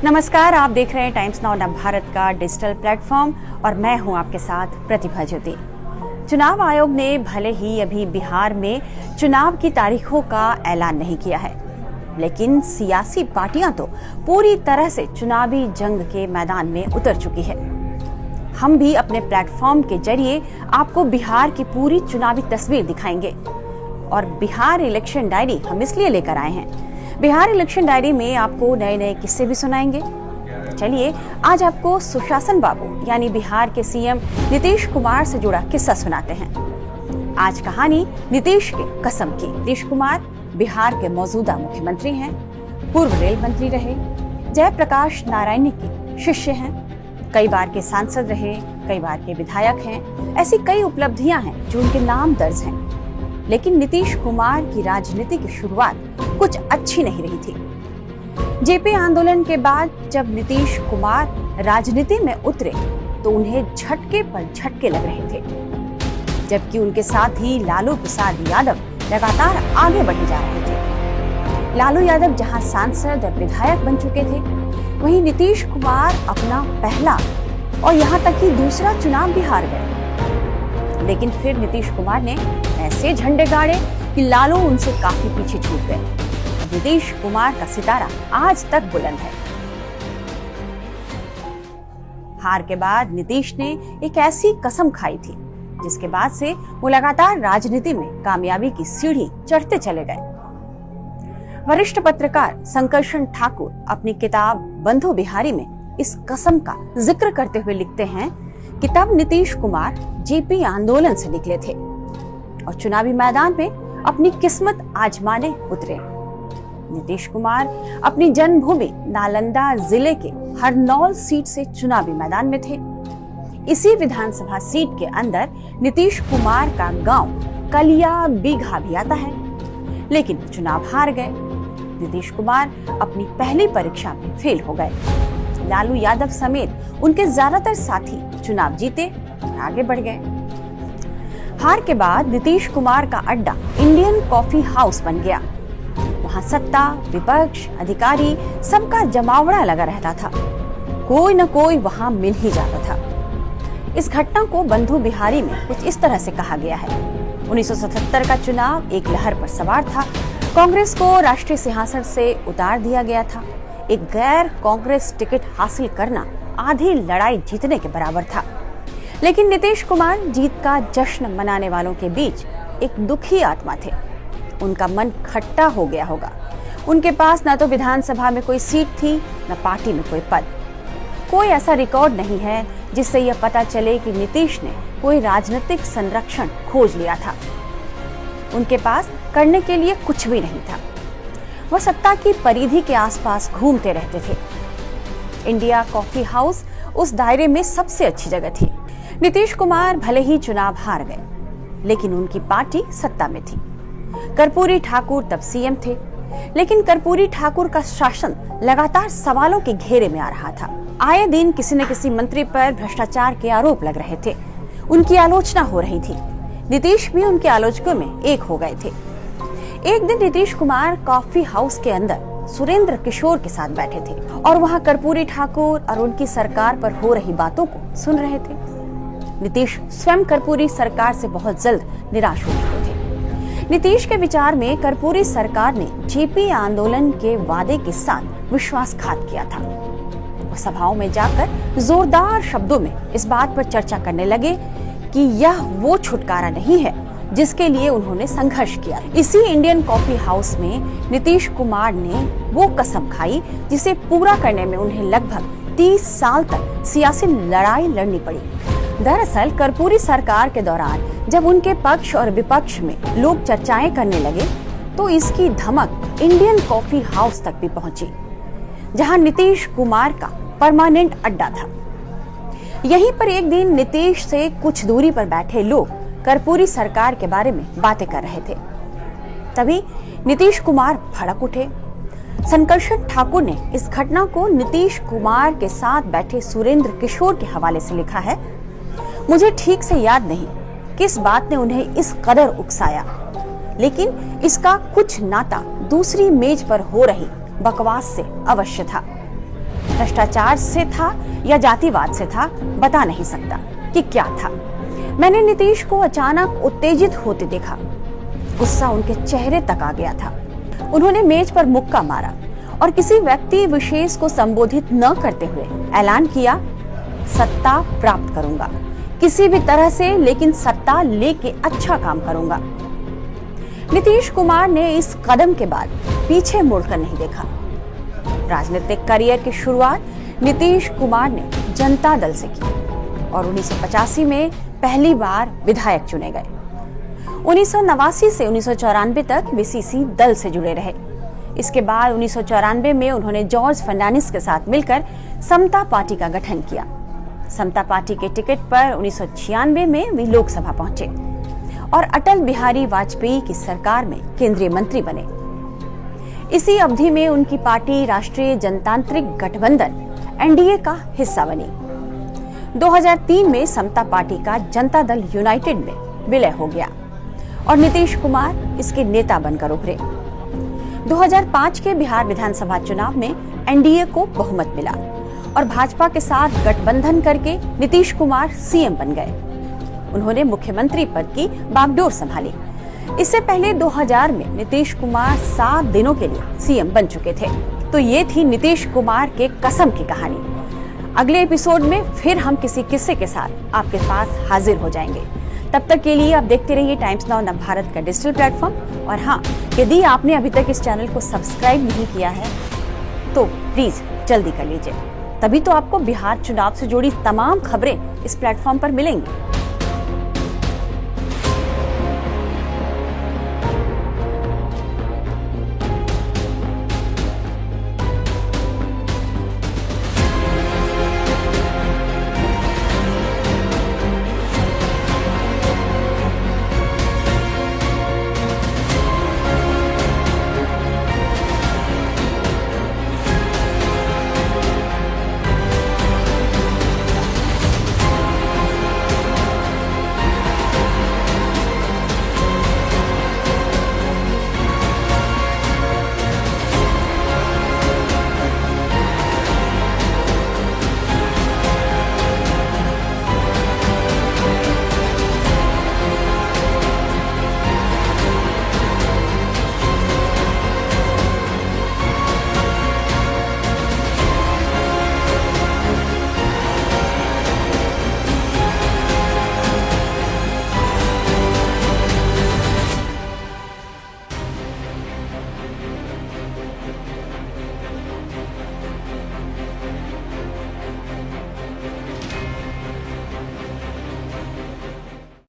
नमस्कार, आप देख रहे हैं टाइम्स नाउ भारत का डिजिटल प्लेटफॉर्म और मैं हूं आपके साथ प्रतिभा ज्योति। चुनाव आयोग ने भले ही अभी बिहार में चुनाव की तारीखों का ऐलान नहीं किया है, लेकिन सियासी पार्टियां तो पूरी तरह से चुनावी जंग के मैदान में उतर चुकी है। हम भी अपने प्लेटफॉर्म के जरिए आपको बिहार की पूरी चुनावी तस्वीर दिखाएंगे और बिहार इलेक्शन डायरी हम इसलिए लेकर आए हैं। बिहार इलेक्शन डायरी में आपको नए नए किस्से भी सुनाएंगे। चलिए आज आपको सुशासन बाबू यानी बिहार के सीएम नीतीश कुमार से जुड़ा किस्सा सुनाते हैं। आज कहानी नीतीश के कसम की। नीतीश कुमार बिहार के मौजूदा मुख्यमंत्री हैं, पूर्व रेल मंत्री रहे, जयप्रकाश नारायण के शिष्य हैं, कई बार के सांसद रहे, कई बार के विधायक हैं। ऐसी कई उपलब्धियां हैं जो उनके नाम दर्ज हैं। लेकिन नीतीश कुमार की राजनीति की शुरुआत कुछ अच्छी नहीं रही थी। जेपी आंदोलन के बाद जब नीतीश कुमार राजनीति में उतरे तो उन्हें झटके पर झटके लग रहे थे, जबकि उनके साथ ही लालू प्रसाद यादव लगातार आगे बढ़े जा रहे थे। लालू यादव जहां सांसद और विधायक बन चुके थे, वहीं नीतीश कुमार अपना पहला और यहां तक कि दूसरा चुनाव भी हार गए। लेकिन फिर नीतीश कुमार ने ऐसे झंडे गाड़े कि लालू उनसे काफी पीछे छूट गए। नीतीश कुमार का सितारा आज तक बुलंद है। हार के बाद नीतीश ने एक ऐसी कसम खाई थी जिसके बाद से वो लगातार राजनीति में कामयाबी की सीढ़ी चढ़ते चले गए। वरिष्ठ पत्रकार संकर्षण ठाकुर अपनी किताब बंधु बिहारी में इस कसम का जिक्र करते हुए लिखते हैं कि तब नीतीश कुमार जेपी आंदोलन से निकले थे और चुनावी मैदान में अपनी किस्मत आजमाने उतरे। नीतीश कुमार अपनी जन्मभूमि नालंदा जिले के हरनौल सीट से चुनावी मैदान में थे। इसी विधानसभा सीट के अंदर नीतीश कुमार का गांव कलिया बीघा भी आता है, लेकिन चुनाव हार गए। नीतीश कुमार अपनी पहली परीक्षा में फेल हो गए। लालू यादव समेत उनके ज्यादातर साथी चुनाव जीते और आगे बढ़ गए। हार के बाद नीतीश कुमार का अड्डा इंडियन कॉफी हाउस बन गया। वहां सत्ता, विपक्ष, अधिकारी सबका जमावड़ा लगा रहता था। कोई न कोई वहां मिल ही जाता था। इस घटना को बंधु बिहारी में कुछ इस तरह से कहा गया है। 1977 का चुनाव एक लहर पर सवार था। कांग्रेस को राष्ट्रीय सिंहासन से उतार दिया गया था। एक गैर कांग्रेस टिकट हासिल करना आधी लड़ाई जीतने के बराबर था। लेकिन नीतीश कुमार जीत का जश्न मनाने वालों के बीच एक दुखी आत्मा थे। उनका मन खट्टा हो गया होगा। उनके पास न तो विधानसभा में कोई सीट थी, न पार्टी में कोई पद। कोई ऐसा रिकॉर्ड नहीं है जिससे यह पता चले कि नीतीश ने कोई राजनीतिक संरक्षण खोज लिया था। उनके पास करने के लिए कुछ भी नहीं था। वह सत्ता की परिधि के आसपास घूमते रहते थे। इंडिया कॉफी हाउस उस दायरे में सबसे अच्छी जगह थी। नीतीश कुमार भले ही चुनाव हार गए, लेकिन उनकी पार्टी सत्ता में थी। कर्पूरी ठाकुर तब सीएम थे, लेकिन कर्पूरी ठाकुर का शासन लगातार सवालों के घेरे में आ रहा था। आए दिन किसी न किसी मंत्री पर भ्रष्टाचार के आरोप लग रहे थे। उनकी आलोचना हो रही थी। नीतीश भी उनके आलोचकों में एक हो गए थे। एक दिन नीतीश कुमार कॉफी हाउस के अंदर सुरेंद्र किशोर के साथ बैठे थे और वहां कर्पूरी ठाकुर और उनकी सरकार पर हो रही बातों को सुन रहे थे। नीतीश स्वयं कर्पूरी सरकार से बहुत जल्द निराश हो चुके थे। नीतीश के विचार में कर्पूरी सरकार ने जेपी आंदोलन के वादे के साथ विश्वासघात किया था। वो सभाओं में जाकर जोरदार शब्दों में इस बात पर चर्चा करने लगे कि यह वो छुटकारा नहीं है जिसके लिए उन्होंने संघर्ष किया। इसी इंडियन कॉफी हाउस में नीतीश कुमार ने वो कसम खाई जिसे पूरा करने में उन्हें लगभग 30 साल तक सियासी लड़ाई लड़नी पड़ी। दरअसल कर्पूरी सरकार के दौरान जब उनके पक्ष और विपक्ष में लोग चर्चाएं करने लगे तो इसकी धमक इंडियन कॉफी हाउस तक भी पहुंची, जहां नीतीश कुमार का परमानेंट अड्डा था। यहीं पर एक दिन नीतीश से कुछ दूरी पर बैठे लोग कर्पूरी सरकार के बारे में बातें कर रहे थे। तभी नीतीश कुमार भड़क उठे। संकर्षण ठाकुर ने इस घटना को नीतीश कुमार के साथ बैठे सुरेंद्र किशोर के हवाले से लिखा है। मुझे ठीक से याद नहीं किस बात ने उन्हें इस कदर उकसाया, लेकिन इसका कुछ नाता दूसरी मेज पर हो रही बकवास से अवश्य था। भ्रष्टाचार से था या जातिवाद से था, बता नहीं सकता कि क्या था। मैंने नीतीश को अचानक उत्तेजित होते देखा। गुस्सा उनके चेहरे तक आ गया था। उन्होंने मेज पर मुक्का मारा और किसी व्यक्ति विशेष को संबोधित न करते हुए ऐलान किया, सत्ता प्राप्त करूंगा, किसी भी तरह से, लेकिन सत्ता लेके अच्छा काम करूंगा। नीतीश कुमार ने इस कदम के बाद पीछे मुड़कर नहीं देखा। राजनीतिक करियर की शुरुआत नीतीश कुमार ने जनता दल से की और 1985 में पहली बार विधायक चुने गए। 1989 से 1994 तक बीसीसी दल से जुड़े रहे। इसके बाद 1994 में उन्होंने जॉर्ज फर्नांडिस के साथ मिलकर समता पार्टी का गठन किया। समता पार्टी के टिकट पर 1996 में वे लोकसभा पहुंचे और अटल बिहारी वाजपेयी की सरकार में केंद्रीय मंत्री बने। इसी अवधि में उनकी पार्टी राष्ट्रीय जनतांत्रिक गठबंधन एनडीए का हिस्सा बनी। 2003 में समता पार्टी का जनता दल यूनाइटेड में विलय हो गया और नीतीश कुमार इसके नेता बनकर उभरे। 2005 के बिहार विधानसभा चुनाव में एनडीए को बहुमत मिला और भाजपा के साथ गठबंधन करके नीतीश कुमार सीएम बन गए। उन्होंने मुख्यमंत्री पद की बागडोर संभाली। इससे पहले 2000 में नीतीश कुमार 7 दिनों के लिए सीएम बन चुके थे। तो ये थी नीतीश कुमार के कसम की कहानी। अगले एपिसोड में फिर हम किसी किस्से के साथ आपके पास हाजिर हो जाएंगे। तब तक के लिए आप देखते रहिए टाइम्स नाउ नवभारत का डिजिटल प्लेटफॉर्म। और हाँ, यदि आपने अभी तक इस चैनल को सब्सक्राइब नहीं किया है तो प्लीज जल्दी कर लीजिए, तभी तो आपको बिहार चुनाव से जुड़ी तमाम खबरें इस प्लेटफॉर्म पर मिलेंगी।